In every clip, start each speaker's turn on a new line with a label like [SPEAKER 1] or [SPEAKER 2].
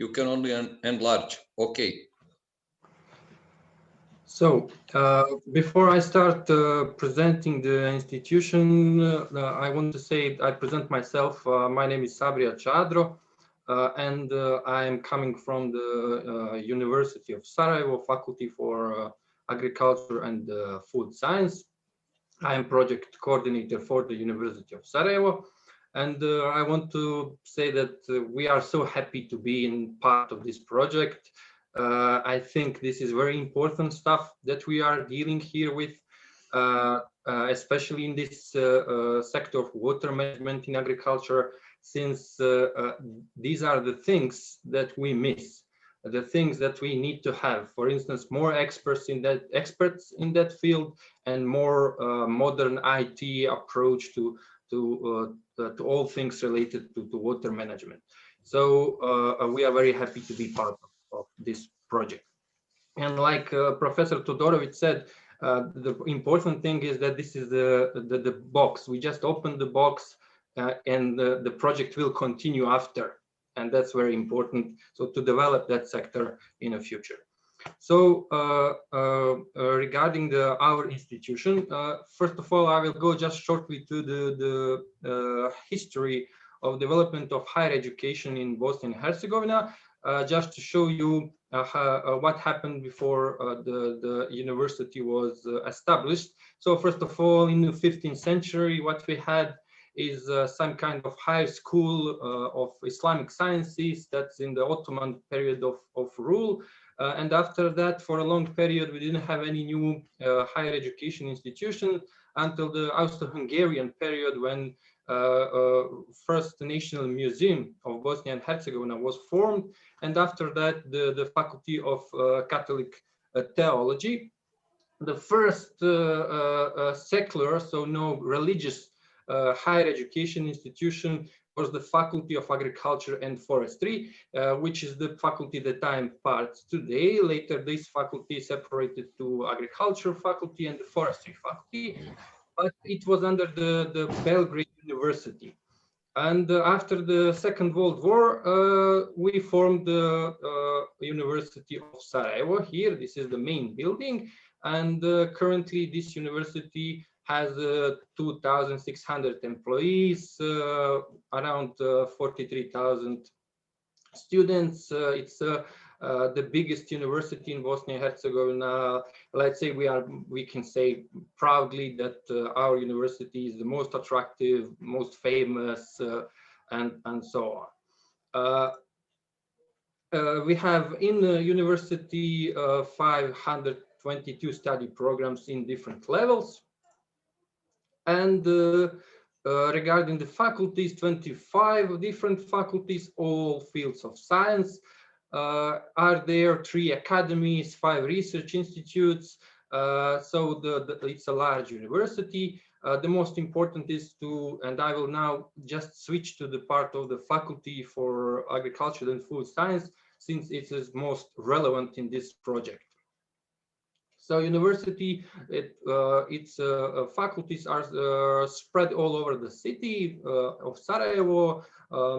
[SPEAKER 1] You can only enlarge. Okay.
[SPEAKER 2] So, before I start presenting the institution, I want to say I present myself. My name is Sabria Chadro, and I am coming from the University of Sarajevo, Faculty for Agriculture and Food Science. I am project coordinator for the University of Sarajevo. And I want to say that we are so happy to be in part of this project. I think this is very important stuff that we are dealing here with, especially in this sector of water management in agriculture, since these are the things that we miss, the things that we need to have. For instance, more experts in that field, and more modern IT approach to all things related to water management. So we are very happy to be part of this project. And like Professor Todorovic said, the important thing is that this is the box. We just opened the box, and the project will continue after. And that's very important. So to develop that sector in the future. So regarding our institution, first of all, I will go just shortly to the history of development of higher education in Bosnia and Herzegovina, just to show you what happened before the university was established. So first of all, in the 15th century, what we had is some kind of higher school of Islamic sciences that's in the Ottoman period of rule. And after that, for a long period, we didn't have any new higher education institution until the Austro-Hungarian period, when first National Museum of Bosnia and Herzegovina was formed. And after that, the Faculty of Catholic Theology. The first secular, so no religious higher education institution was the Faculty of Agriculture and Forestry, which is the faculty that I'm part today. Later, this faculty separated to Agriculture Faculty and the Forestry Faculty, but it was under the Belgrade University. And after the Second World War, we formed the University of Sarajevo here. This is the main building. And currently, this university has 2,600 employees, around 43,000 students. It's the biggest university in Bosnia and Herzegovina. Let's say we can say proudly that our university is the most attractive, most famous, and so on. We have in the university 522 study programs in different levels. And regarding the faculties, 25 different faculties, all fields of science. Are there 3 academies, 5 research institutes. So it's a large university. The most important is and I will now just switch to the part of the Faculty for Agriculture and Food Science, since it is most relevant in this project. So university, its faculties are spread all over the city of Sarajevo,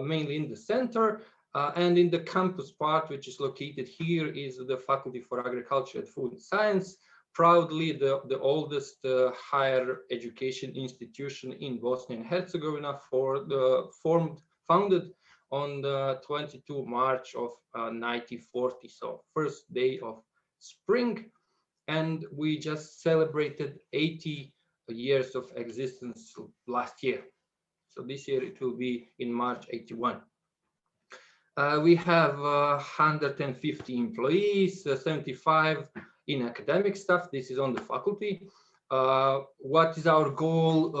[SPEAKER 2] mainly in the center. And in the campus part, which is located here, is the Faculty for Agriculture and Food Science, proudly the oldest higher education institution in Bosnia and Herzegovina, founded on the 22 March of 1940, so first day of spring. And we just celebrated 80 years of existence last year. So this year it will be in March 81. We have 150 employees, 75 in academic staff. This is on the faculty. What is our goal?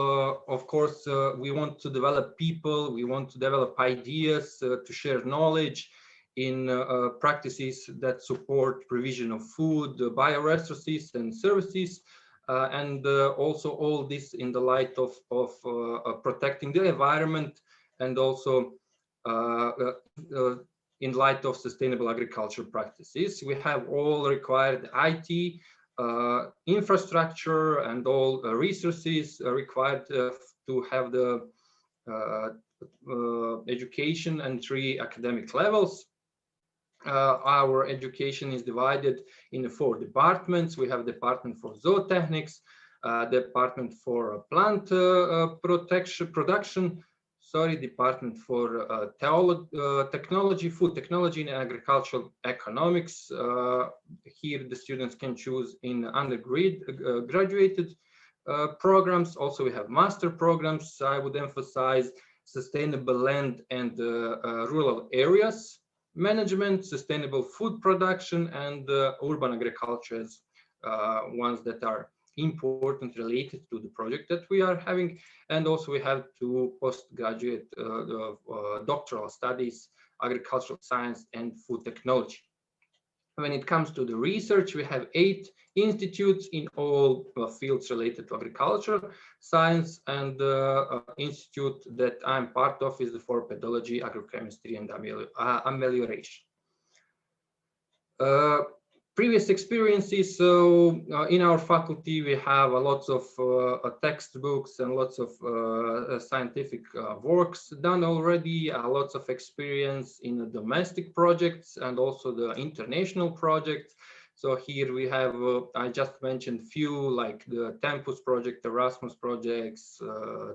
[SPEAKER 2] Of course, we want to develop people. We want to develop ideas, to share knowledge in practices that support provision of food, bioresources and services, and also all this in the light of protecting the environment, and also in light of sustainable agriculture practices. We have all required IT infrastructure and all resources required to have the education and 3 academic levels. Our education is divided in 4 departments. We have department for zootechnics, department for plant production, sorry, department for technology, food technology, and agricultural economics. Here the students can choose in undergraduate programs. Also, we have master programs. I would emphasize sustainable land and rural areas management, sustainable food production, and urban agriculture as ones that are important related to the project that we are having. And also we have 2 postgraduate doctoral studies, agricultural science and food technology. When it comes to the research, we have 8 institutes in all fields related to agriculture, science, and the institute that I'm part of is the for pedology, agrochemistry, and amelioration. Previous experiences, so in our faculty we have lots of textbooks and lots of scientific works done already, lots of experience in the domestic projects and also the international projects. So here we have, I just mentioned few like the Tempus project, Erasmus projects,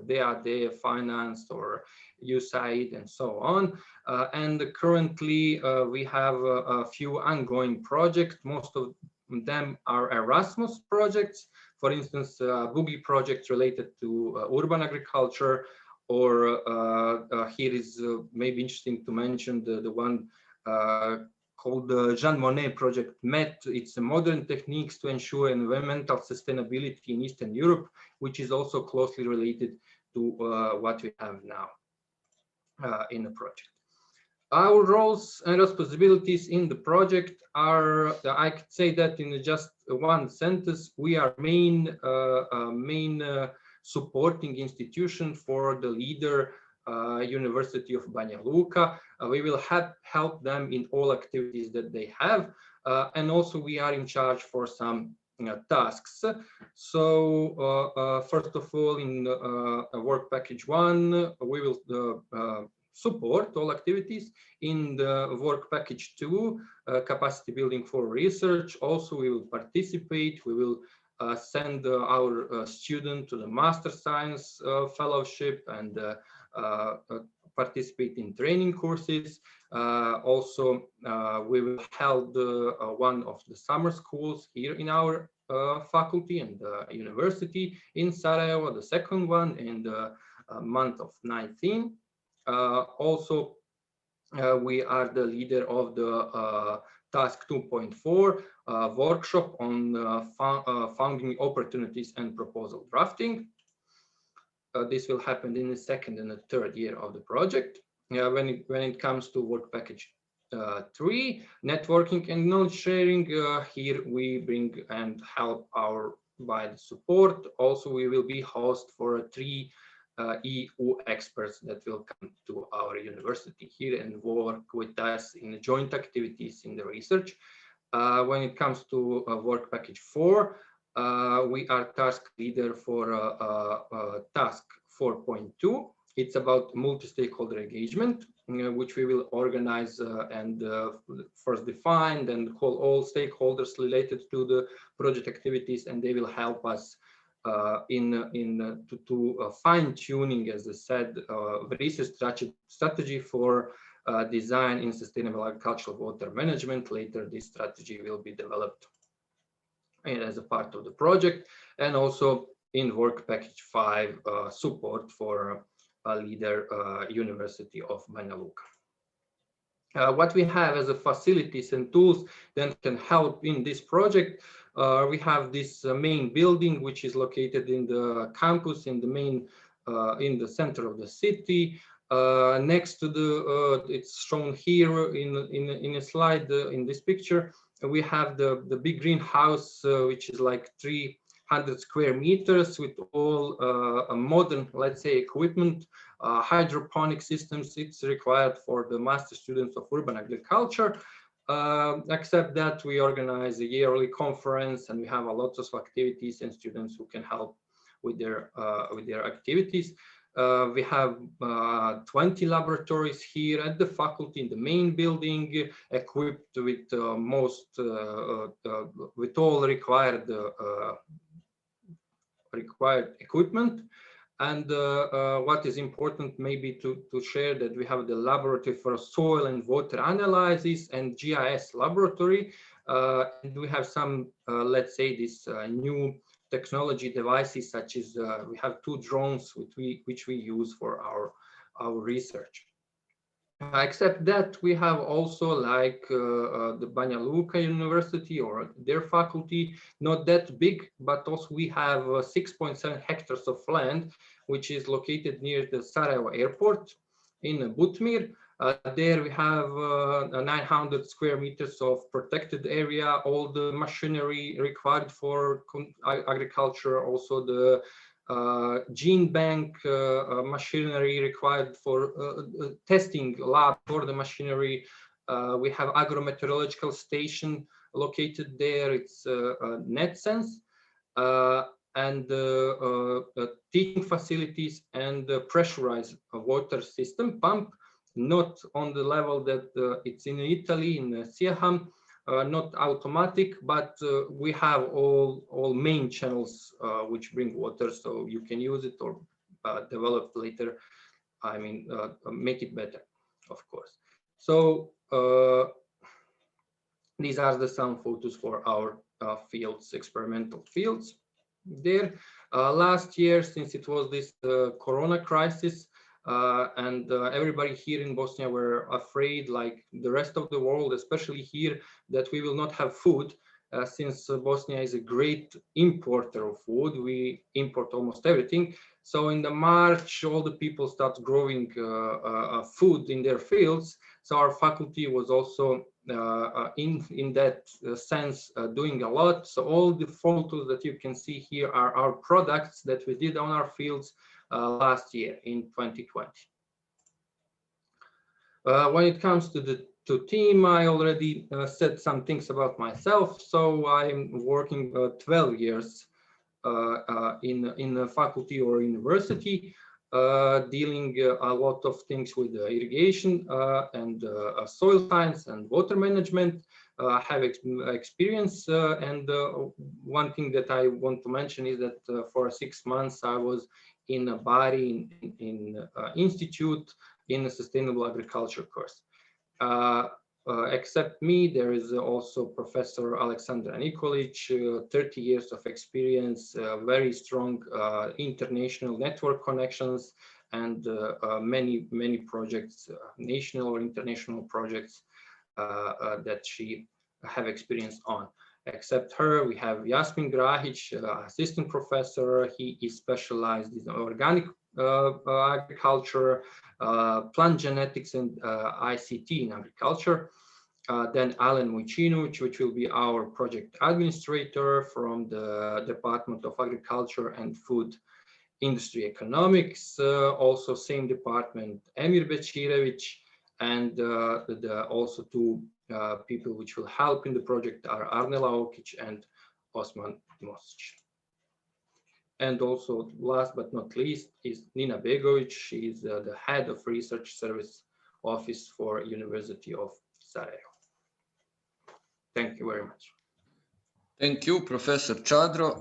[SPEAKER 2] DAD, Finance, or USAID, and so on. And currently we have a few ongoing projects. Most of them are Erasmus projects. For instance, Boogie projects related to urban agriculture, or here is maybe interesting to mention the one called the Jean Monnet project MET. It's a modern techniques to ensure environmental sustainability in Eastern Europe, which is also closely related to what we have now in the project. Our roles and responsibilities in the project are, I could say that in just one sentence, we are main supporting institution for the leader University of Banja Luka. We will help them in all activities that they have, and also we are in charge for some tasks. So first of all, in work package 1, we will support all activities. In the work package 2, capacity building for research, also we will participate. We will send our student to the master science fellowship and participate in training courses. Also, we will held one of the summer schools here in our faculty and university in Sarajevo, the second one in the month of 19. Also, we are the leader of the task 2.4 workshop on funding opportunities and proposal drafting. This will happen in the 2nd and the 3rd year of the project. When it comes to work package 3, networking and knowledge sharing, here we bring and help by the support. Also, we will be host for 3 EU experts that will come to our university here and work with us in joint activities in the research. When it comes to work package 4, we are task leader for task 4.2. It's about multi-stakeholder engagement, which we will organize and first define and call all stakeholders related to the project activities, and they will help us to fine-tuning, as I said, research strategy for design in sustainable agricultural water management. Later, this strategy will be developed as a part of the project, and also in work package 5, support for leader University of Banja Luka. What we have as a facilities and tools that can help in this project, we have this main building, which is located in the campus in the main in the center of the city. Next to the it's shown here in a slide in this picture, we have the big greenhouse, which is like 300 square meters with all modern, let's say, equipment, hydroponic systems. It's required for the master students of urban agriculture. Except that we organize a yearly conference and we have a lot of activities and students who can help with their activities. We have 20 laboratories here at the faculty in the main building, equipped with with all required equipment. And what is important maybe to share that we have the laboratory for soil and water analysis and GIS laboratory. And we have some, let's say, this new technology devices, such as we have 2 drones which we use for our research. Except that, we have also like the Banja Luka University or their faculty, not that big, but also we have 6.7 hectares of land, which is located near the Sarajevo airport in Butmir. There we have 900 square meters of protected area, all the machinery required for agriculture, also the gene bank machinery required for testing lab for the machinery. We have agrometeorological station located there. It's NetSense, and teaching facilities and pressurized water system pump, not on the level that it's in Italy in Siaham. Not automatic, but we have all main channels which bring water, so you can use it or develop later. I mean, make it better, of course. So these are some photos for our fields, experimental fields. There, last year, since it was this Corona crisis, and everybody here in Bosnia were afraid, like the rest of the world, especially here, that we will not have food, since Bosnia is a great importer of food. We import almost everything. So in the March, all the people start growing food in their fields. So our faculty was also in that sense doing a lot. So all the photos that you can see here are our products that we did on our fields last year in 2020. When it comes to the team, I already said some things about myself. So I'm working 12 years in a faculty or university, dealing a lot of things with irrigation and soil science and water management. I have experience, and one thing that I want to mention is that for 6 months I was in a Bari in institute in a sustainable agriculture course. Except me, there is also Professor Aleksandra Nikolic, 30 years of experience, very strong international network connections, and many projects, national or international projects that she have experience on. Except her, we have Jasmin Grahic, assistant professor. He is specialized in organic agriculture, plant genetics, and ICT in agriculture. Then Alen Mujinovic, which will be our project administrator from the Department of Agriculture and Food Industry Economics. Also same department, Emir Bečirević, and also 2 people which will help in the project are Arnela Okić and Osman Mosic. And also, last but not least, is Nina Begović. She is the head of research service office for University of Sarajevo. Thank you very much.
[SPEAKER 1] Thank you, Professor Chadro.